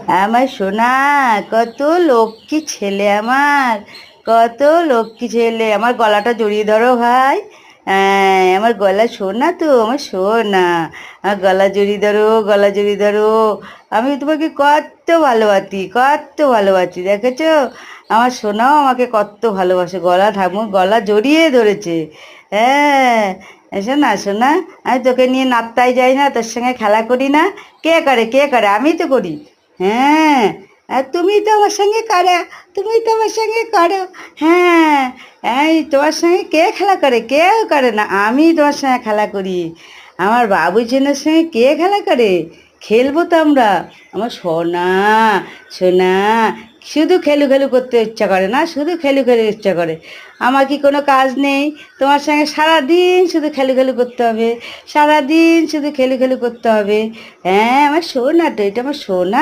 আমার সোনা, কত লক্ষ্মী ছেলে আমার, কত লক্ষ্মী ছেলে। আমার গলাটা জড়িয়ে ধরো ভাই। হ্যাঁ, আমার গলা সোনা তো, আমার সোনা। আমার গলা জড়িয়ে ধরো, গলা জড়িয়ে ধরো। আমি তোমাকে কত ভালোবাসি, কত ভালোবাসি, দেখেছো? আমার সোনাও আমাকে কত ভালোবাসে, গলা জড়িয়ে ধরেছে। হ্যাঁ, শোনা শোনা, আমি তোকে নিয়ে নাত্তায় যাই না, তোর সঙ্গে খেলা করি না? কে করে, কে করে? আমি তো করি। হ্যাঁ, আর তুমি তো আমার সঙ্গে করো, তুমি তো আমার সঙ্গে করো। হ্যাঁ, এই তোমার সঙ্গে কে খেলা করে? কেউ করে না, আমি তোমার সঙ্গে খেলা করি। আমার বাবুজনের সঙ্গে কে খেলা করে? খেলবো তো আমরা। আমার সোনা, সোনা, শুধু খেলু খেলু করতে ইচ্ছা করে না, শুধু খেলু খেলু ইচ্ছা করে। আমার কি কোনো কাজ নেই? তোমার সঙ্গে সারাদিন শুধু খেলু খেলু করতে হবে, সারাদিন শুধু খেলু খেলু করতে হবে। হ্যাঁ, আমার সোনা তো, এটা আমার সোনা।